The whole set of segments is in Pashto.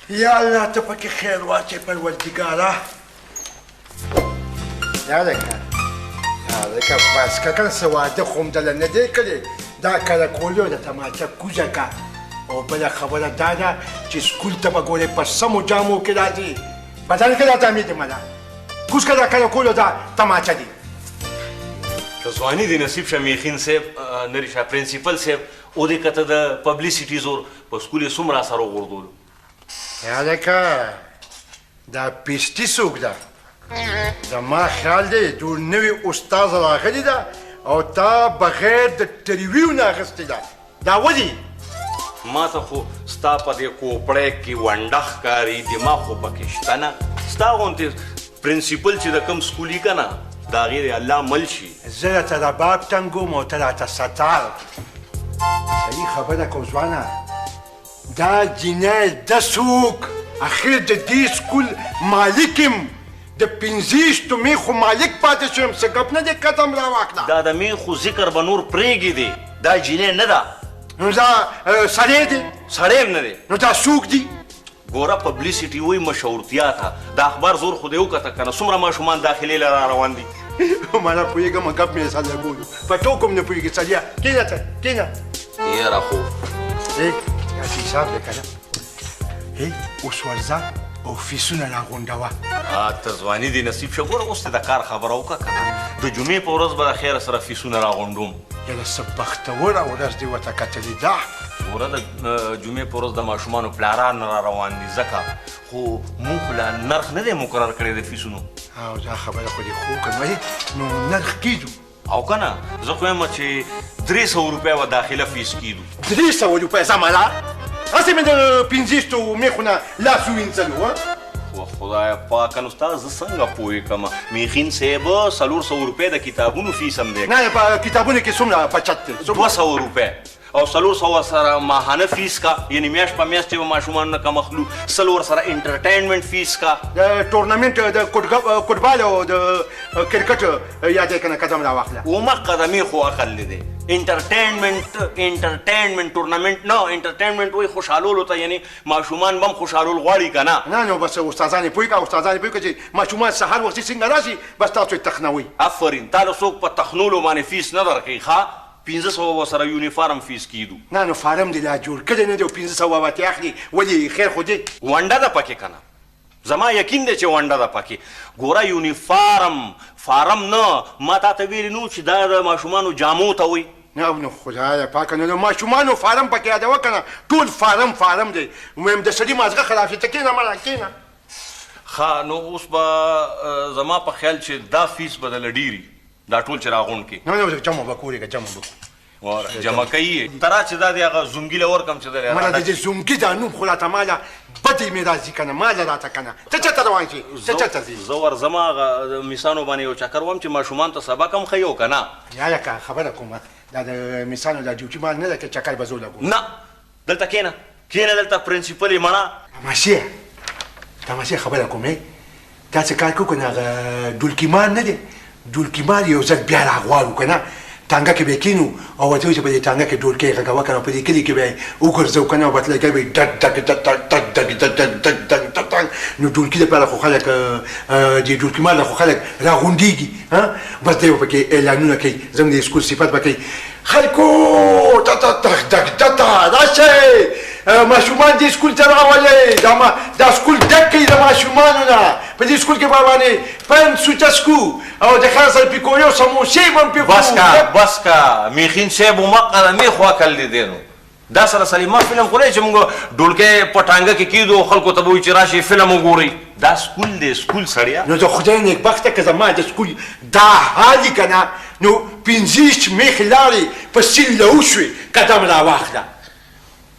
یا الله ته پکې خیر واچې پروردګاره. یادکه بس که کنه څه واده خو م دله نه دی کړی. دا کله کولیو د تماچه کوزه که او بله خبره دا ده چې سکول ته به ګورې په سمو جامو کې راځي. بدن کې دا تعمید منه کوز که دا کله کولیو دا تماچه دی. که ځواني دې نصیب شه میخین صاحب نری شه پرنسپل صاحب او دې کته د پبلیسټي زور په سکول یې څومره سره وغورځولو. یادکه دا پیسټي څوک ده؟ زما خیال دی ټول نوي استاد راغلې ده او تا بغیر د ټریویو نه اخیستې ده. دا ولې؟ ما ته خو ستا په دې کوپړی کې ونډه ښکاري دماغ خو پکې شته نه. ستا غوندې پرنسپل چې د کوم سکول یې که نه د هغې د الله مل شي. زه راته رباب ټنګوم او ته راته ستار. صحیح خبره کو ځوانه. دا جینۍ ده څوک؟ اخر د دې سکول مالک یم. د 15 میخو مالک پاتې شوم. څه ګپ نه دی قدم راواخله. دا د میخو ذکر به نور پرېږي دی. دا جینۍ نه ده. نو دا سړی دی؟ سړی هم نه دی. نو دا څوک دی؟ ګوره پبلیسټي وایي مشهورتیا ته. د اخبار زور خو دې وکته که نه څومره ماشومان داخلې له را روان دي. ما نه پوهېږم ګپ مې سره بولو په ټوکو م نه پوهېږي. سړیه کښېنه ته کښېنه. یاره خو داسې حساب دی که نه. اوس ورځه او فیسونه راغونډوه. ته ځواني دې نصیب شه. ګوره اوس ته د کار خبره وکړه که نه د جمعې په ورځ به د خیره سره فیسونه راغونډوم. یاره څه بختوره ورځ دې ورته کتلې ده. ګوره د جمعې په ورځ د ماشومانو پلاران را روان دي ځکه خو مونږ خو لا نرخ نه دی مقرر کړی د فیسونو. او دا خبره خو دې خو که نو نرخ کېږو او که نه زه خو یم چې 300 روپۍ به داخله فیس کېږو. 300 روپۍ زمانه هسې مې د 15 میخو نه لاس ووینځلو. خدای پاکه نو ستا زه څنګه پوه کړم میخین صاحب 400 روپۍ د کتابونو فیس هم دی. نه په کتابونو کې څومره بچت دی؟ 200 روپۍ او 400 سره ماهانه فیس کا یعنی میاشت په میاشت چې به ماشومانو نه کم اخلو. 100 سره انټرټینمنټ فیس کا. د ټورنمنټ د فوټبال او د کرکټ یاد یې که نه قدم راواخله. اومه قدمې خو عقل دی. انټرټینمنټ ټورنمنټ نه انټرټینمنټ وایي خوشحالولو ته یعنی ماشومان به هم خوشحالول غواړي که نه. نه نو بس استادان یې پوه کړه استادان یې پوه کړه چې ماشومان سهار وختي څنګه راشي بس تاسو یې تخنوئ. آفرین تا له څوک په تخنولو باندې فیس نه درکوي. ښه 1500 سره یونیفارم فیس کیدو. نه نو فارم دې لا جوړ کړی نه دی او 1500 به ترې اخلي. ولې خیر خو دی ونډه ده پکې که نه. زما یقین دی چې ونډه ده پکې. ګوره یونیفارم فارم نه ما تا ته ویلي نو چې دا د ماشومانو جامو ته وایي. نه نو خدایه پاکه نو د ماشومانو فارم پکې یادوه که نه. ټول فارم دی. ویم د سړي مازغه خلاف ته کښېنه مړه کښېنه. ښه نو اوس به زما په خیال چې دا فیس به دله ډېري دا ټول چې راغونډ کړي. نه جمع به کورې که جمع به واره جمع کوي ترا چې دا دی هغه زونګي له ورکم چې دی مله د دې زونګي دا نوم خو راته ماله بدې مې راځي که نه ماله راته که نه. ته چېرته روان شې؟ ته چېرته ځې؟ زه ورځم هغه میسانو باندې یو چکر وم چې ماشومان ته سبق هم ښیي او که نه. یاره خبره کومه دا د میسانو دا ډیوټي مال نه ده که چکر به زه ولګو. نه دلته کښېنه دلته پرنسپل یې مړه. تماشې خبره کوم دا څه کار کوو که نه هغه ډولکي مال نه دی. ډولکي مال یو ځل بیا راغواړو که نه ټانګه کې به یې کښېنو او ورته وایي چې په دې ټانګه کې ډولکی غږوه که نه په دې کلي کې به یې وګرځو که نه او بتلګی به یې ډک ډک ډک ډک ډک ډک ډک ډک ډک ډک. نو ډولکي دپاره خو خلک دې ډولکي مال خو خلک راغونډېږي. بس دی به پکې اعلانونه کوي زموږ د سکول صفت به کوي خلکو راشئ ماشومان دې سکول ته راولئ دا سکول ډک کوي د ماشومانو نه. په دې سکول کې به باندې پن سوچسکو او د خیر سره پیکوریو سموسې به هم پیکو. بس که میخین صاحب ومقله میخو عقل دی دی نو دا سره سلیما فلم خو نه چې موږ ډولکی په ټانګه کې کېږدو خلکو ته به وایي چې راشئ فلم وګورئ. دا سکول دی سکول سړیه. نو د خدای نیکبخته که زما د سکول دا حال یي که نه نو 15 میخې لاړې په سیل له وشوې قدم راواخله.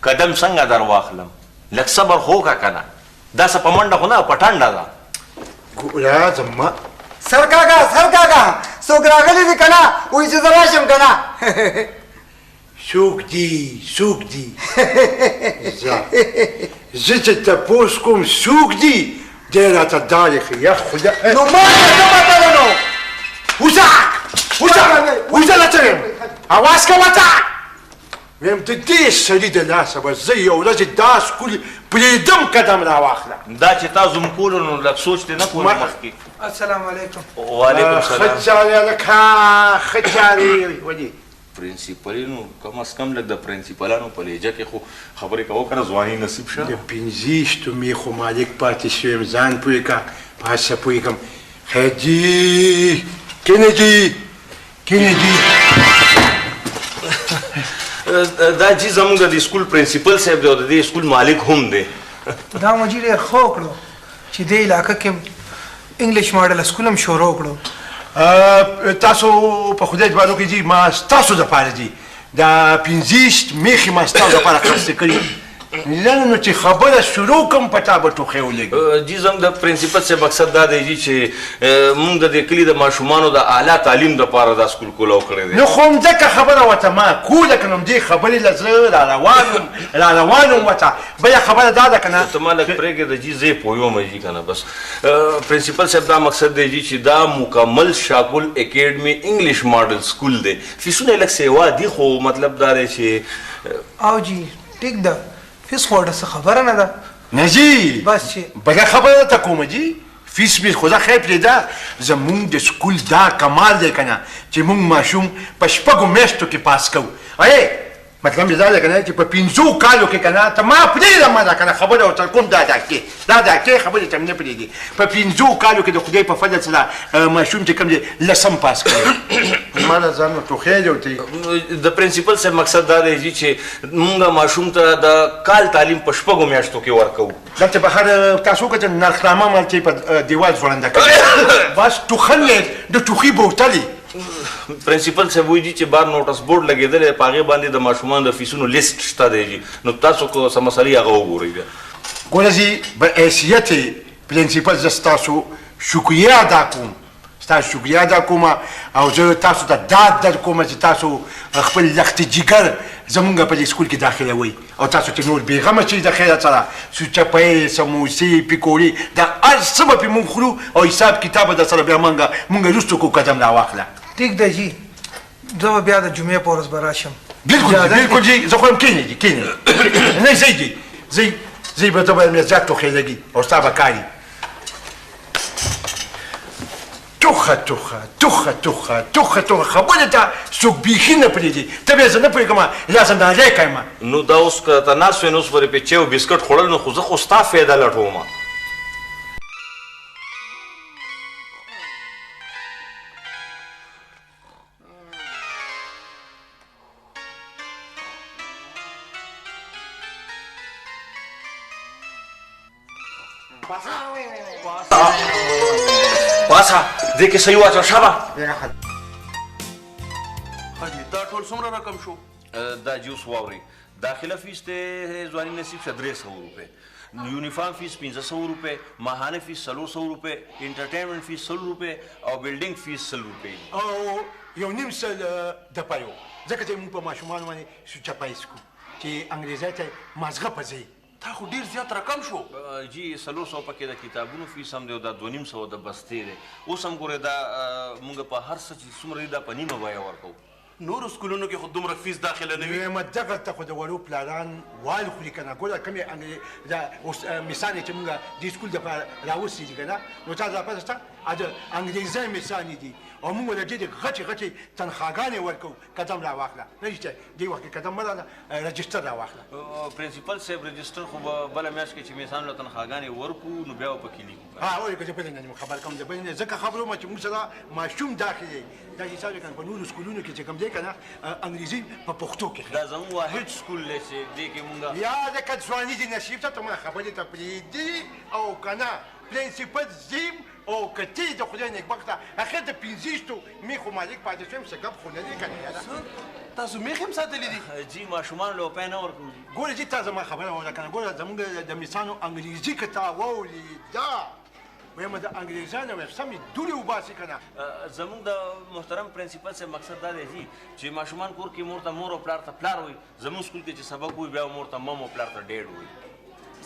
قدم څنګه در واخلم لږ صبر خو وکړه که نه دا څه په منډه خو نه په ټنډه ده. ګوره زما سر کاکا څوک راغلی دي که نه وایي چې زه راشم که نه. څوک دي زه چې تپوس کوم څوک دي دی راته دا لیکي یا خدای. نو ما څه مطلب نو وځه لا څه اواز که وځه ویم د دې سړي د لاسه به زه یو ورځ دا سکول پرېږدم قدم راواخله دا چې تا زوم کولو نو لږ سوچ دې نه کولو مخکې السلام علیکم وعلیکم ښه السلام چارې هلکه ښه چارې ولې پرنسپلینو کم از کم لږ د پرنسپلانو په لهجه کې خو خبرې کوه کنه ځواني نصیب شه د پنځیشتو مې خو مالک پاتې شویم ځان پوه که پاسه پوه کړم خیجي کینیجي دا جی زموږ د دې سکول پرنسپل صاحب دی او د دې سکول مالک هم دی دا مجیر ډېر ښه وکړو چې دې علاقه کې انګلیش ماډل سکول هم شروع کړو تاسو په خدای جوړو کې جی ما تاسو د پاره جی دا پنځیشت میخي ما تاسو د پاره خرڅ کړی نو چې خبره شروع کوم پتا به ټوخه ولګي جی زموږ د پرنسپل صاحب مقصد دا دی چې موږ د دې کلي د ماشومانو د اعلی تعلیم دپاره دا سکول کولاو کړی دی نو خو همځکه خبره ورته ما کوله که نو همدې خبرې له زړه را روانم ورته بله خبره دا ده که نه ته ما لږ پرېږدې د جي زه یې پوهیوم جي که نه بس پرنسپل صاحب دا مقصد دی جي چې دا مکمل شاګل اکیډمي انګلیش ماډل سکول دی فیسونه یې لږ سیوا دي خو مطلب دا دی چې او جی ټیک ده فیس خو ورته څه خبره نه ده نه جی بس چې بله خبره درته کومه جی فیس مې خدا خیر پرېږده زمونږ د سکول دا کمال دی که نه چې مونږ ماشوم په شپږو میاشتو کې پاس کوو مطلب دا دی که نه چې په پنځو کالو کې که نه ته ما پرېږده ما دا که نه خبره ورته کوم دا داکې خبرې ته مې نه پرېږدي په پنځو کالو کې د خدای په فضل سره ماشوم چې کوم دی لسم پاس کوي ما دا ځان ټوخی دی ورته د پرنسپل صاحب مقصد دا دی جي چې مونږ ماشوم ته د کال تعلیم په شپږو میاشتو کې ورکوو دلته بهر تاسو وکړه نرخنامه مالتې په دیوال ځوړنده کوي بس ټوخل د ټوخي بوتلې پرنسپل صاحب وایي چې بار نوټس بورډ لګېدلی دی په هغې باندې د ماشومانو د فیسونو لیست شته دی جي نو تاسو که څه مسلې هغه وګورئ بیا ګوره زی به حیثیت پرنسپل زه ستاسو شکریه ادا کوم ستاسو شکریه ادا کوم او زه تاسو ته داد در کوم چې تاسو خپل لخت جګر زمونږ په دې سکول کې داخلوئ او تاسو چې نور بېغمه شئ د خیره سره سوچپۍ سموسې پیکورې دا هر څه به پرې مونږ خورو او حساب کتاب به در سره بیا مونږ وروستو کو قدم راواخله ټیک ده جی زه به بیا د جمعې په ورځ به راشم بالکل جی زه خو هم کښېنئ نه ځئ جی ځئ به ته به مې زیات ټوخی لګي او ستا به کاري توخه خبره ته څوک بیخي نه پرېږدي ته بیا زه نه پوهېږم یا زندانجی کړم نو دا اوس که ته ناست وې نو اوس به پرې چای او بسکټ خوړل نو خو زه خو ستا فایده لټوم پاسه دې کې صحیح واچوه شابه حاجي دا ټول څومره رقم شو دا جی اوس واورئ داخله فیس دی ځواني نصیب شه 300 روپۍ یونیفارم فیس 1500 روپۍ ماهانه فیس 300 روپۍ انټرټینمنټ فیس 100 روپۍ او بلډینګ فیس 100 روپۍ او یو نیم سل د پایو ځکه چې موږ په ماشومانو باندې سوچپای سکو چې انګریزي ته مازغه پځي تا خو ډیر زیات رقم شو جی 300 پکې د کتابونو فیس هم دی او دا 250 د بستې دی اوس هم ګورئ دا موږ په هر څه چې څومره دي دا په نیمه بیه ورکوو نورو سکولونو کې خو دومره فیس داخله نه وي وایم دغلته خو د وړو پلاران وال خوري که نه ګوره کومې دا اوس مثال چې موږ دې سکول دپاره راوستي دي که نه نو تا دا پته شته د انګریزۍ مثالې دي او موږ له ډېرې غټې تنخواګانې ورکوو قدم راواخله نه چې دې وخت کې قدم مه راله رجسټر راواخله پرنسپل صاحب رجسټر خو به بله میاشت کې چې مثال له تنخواګانې ورکړو نو بیا به پکې لیکو وایي که زه بلې نه خبر کوم د بلې نه ځکه خبر وم چې موږ سره ماشوم داخل دی دا حساب یې کنه په نورو سکولونو کې چې کوم دی که نه انګریزي په پښتو کې دا زموږ واحد سکول دی چې دې کې مونږ یا لکه ځواني دې نصیب ته ته ما خبرې ته پرېږدي او که نه پرنسپل زیم او که تی د خدای نیکبخته اخر د 15 مې خو مالک پاتې شوم څه ګپ خو نه دی که نه یاره تاسو میخ هم ساتلی دي جی ماشومانو له روپۍ نه ورکوو ګوره جي تا زما خبره وکړه که نه ګوره زموږ د میسانو انګریزي که تا واولیده وایم د انګریزانو وایم سمې دورې وباسي که نه زموږ د محترم پرنسپل صاحب مقصد دا دی جي چې ماشومان کور کې مور ته مور او پلار ته پلار وایي زموږ سکول کې چې سبق وایي بیا مور ته مم او پلار ته ډیډ وایي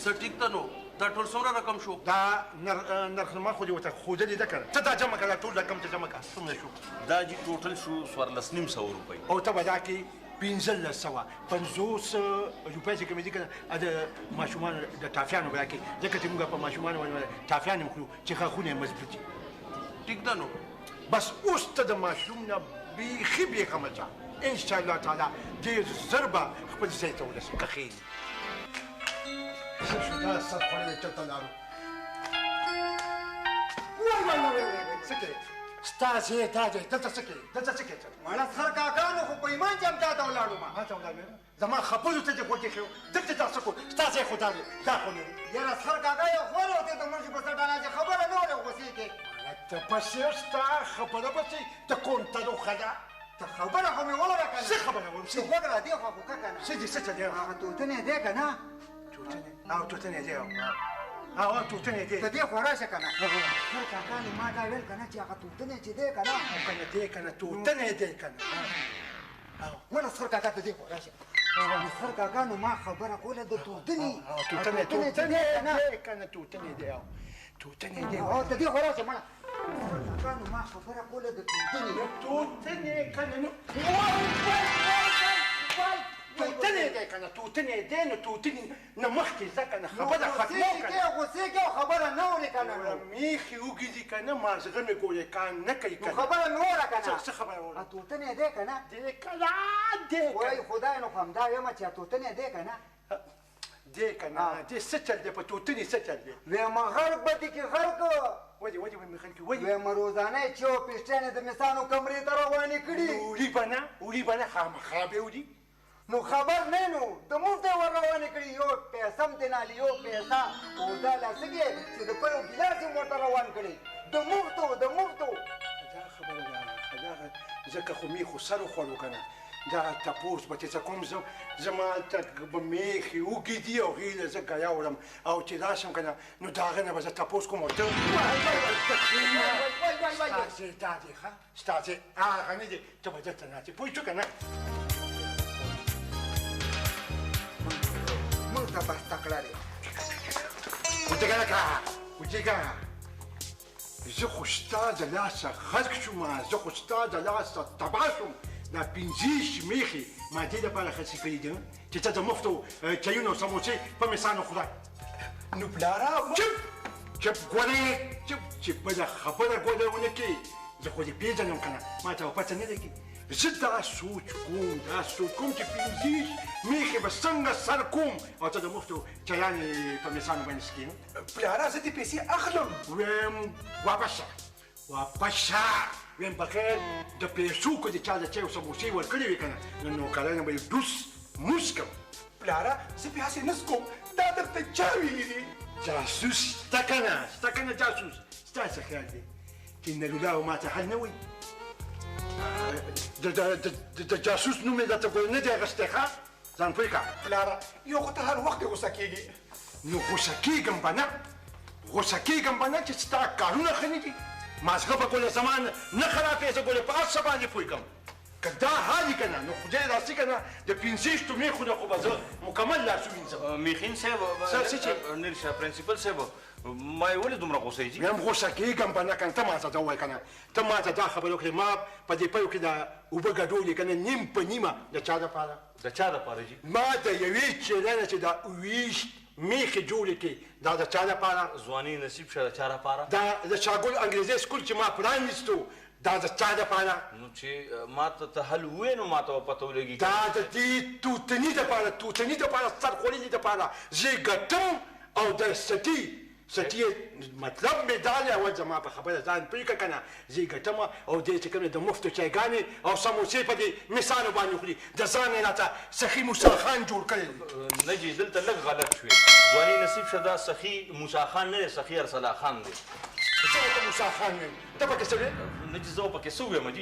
څه ټیک ته نو دا ټول څومره رقم شو دا نرخنما خو دې ورته ښودلې ده که نه ته دا جمع کړه ټول رقم ته جمع کړه څومره شو دا جي ټوټل شو 14,500 روپۍ او ته به دا کې 1550 روپۍ چې کومې دي که نه د ماشومانو د ټافیانو به راکړي ځکه چې موږ په ماشومانو باندې ټافیان هم خورو چې ښاخونه یې مضبوط دي ټیک ده نو بس اوس ته د ماشوم نه بیخي بېغمه شه انشاءالله تعالی ډېر ژر به خپل ځای ته ورسو که خیر څه شو دا سر خوړلی چېرته لاړو څه کوې ستا ځای دا دی دلته څه کوې دلته څه کوې مړه سر کاکا نو خو په ایمان چې همدا ته ولاړو ما ما ته ولاړې زما خپلو ته دې غوږ ایښی و دلته دا څه کوو ستا ځای خو دا دی دا خو نه دی یاره سر کاکا یو خور وتی د مرشي په سر ډاله چې خبره نه وره غوسې کې ته پسې ستا خبره پسې ته کوم تلوخه ده ته خبره خو مې وره که څه خبره وم چې غوږ را دې خوا خو که که نه څه دي څه دی هغه توتنې دی که نه او توتنې دی او توتنې دی ته دې خوا راشه که نه سر کاکا مې ما دا ویل که نه چې هغه توتنې چې دی که نه او که نه دی که نه توتنې دی که نه وله سر کاکا ته دې خوا راشه سر کاکا نو ما خبره کوله د توتنې توتنې دی که نه توتنې دی او توتنې دی او ته دې خوا راشه مړه سر کاکا نو ما خبره کوله د توتنې که نه نو توتنې دی که نه توتنې دی نو توتنې نه مخکې ځه که نه خبره ختمه که غوسې کې خبره نه اورې که نه میخې اوږې دي که نه مازغه مې ګورې کار نه کوي که نو خبره مې وره که نه څه خبره وره توتنې دی که نه دی که نه دی وایي خدای نو خو همدا وایم چې توتنې دی که نه دی که نه دی څه چل دی په توتنې څه چل دی وایم غرق به دې کې غرق ولې مې خلک ولې وایم روزانه یې چې یو پیشټیانې د مسانو کمرې ته روانې کړي وړي به نه خامخا به وړي نو خبر نه نو د موږ ته ور روانې کړي یو پیسه هم دې نالي یو پیسه اوده لاسګې چې د په یو ګیلاس یې ورته روان کړي د مفتو دا خبره ده ځکه خو میخو سر وخوړو که نه دا تپوس به چې څه کوم زما ته به میخې اوږې دي او هغې له زه ګیا وړم او چې راشم که نه نو د هغې نه به زه تپوس کوم ورته ستا ځای دا دی ښه ستا ځای هغه نه دی ته به دلته ناستې پوه شو که نه موږ ته بس تکړه دی وچېږه زه خو ستا د لاسه غرق شوم زه خو ستا د لاسه تباه شوم دا 15 میخې ما دې دپاره خرڅې کړي دي چې ته د مفتو چایونه او سموسې په مثانو خورای نو پلاره چپ ګورې چپ چې بله خبره ګوله ونه کړې زه خو دې پېژنم که نه ما ته پته نه لګي زه دا سوچ کوم چې 15 میخې به څنګه سر کوم او ته د مفتو چایانې په مثانو باندې څکې پلاره زه دې پیسې اخلم ویم واپس شه ویم بغیر د پیسو که د چا د چای او سموسې ورکړې وي که نه نو نوکرانه به یې ډوس موس کړم پلاره زه بیا هسې نه څکوم دا درته چا ویلي دي جاسوس ستا که نه جاسوس ستا څه خیال دی چې نلولاو ما ته حل نه وایي د جاسوس نوم یې درته ګوره نه دی اخیستی ښه ځان پوه کړه پلاره یو خو ته هر وخت دې غوسه کېږي نو غوسه کېږم به نه چې ستا کارونه ښه نه دي مازغه به ګوله زما نه خرابې زه ګوله په هر څه باندې پوه کړم که دا حال یې که نه نو خدای راسي که نه د 15 میخو نه خو به زه مکمل لاس ووینځم میخین صاحب نرشه پرنسپل صاحب ما یې ولې دومره غوسه یې ویم غوسه کېږم به نه که نه ته ما ته دا ووایه که نه ته ما ته دا خبره وکړې ما په دې پیو کې دا اوبه ګډولې که نه نیم په نیمه د چا دپاره د چا دپاره جي ما د یوې چیرې نه چې دا 20 میخې جوړې کړې دا د چا دپاره ځواني نصیب شه د چا دپاره دا د شاګل انګریزي سکول چې ما پرانیستو دا د چا دپاره نو چې ما ته حل ووایې نو ما ته به پته ولګي دا د دې توتني دپاره سر خوړلي دپاره زه یې ګټم او د سټي مطلب مې دا دی اول زما په خبره ځان پوه کړه که نه زه یې ګټم او دې چې کوم د مفتو چایګانې او سموسې په دې مثانو باندې خوري د ځان یې راته سخي موسی خان جوړ کړی دی نه جي دلته لږ غلط شوې ځواني نصیب شه دا سخي موسی خان نه دی سخي ارسلا خان دی زه ورته موسی خان وایم ته پکې څه وې نه جي زه پکې څه ووایم جي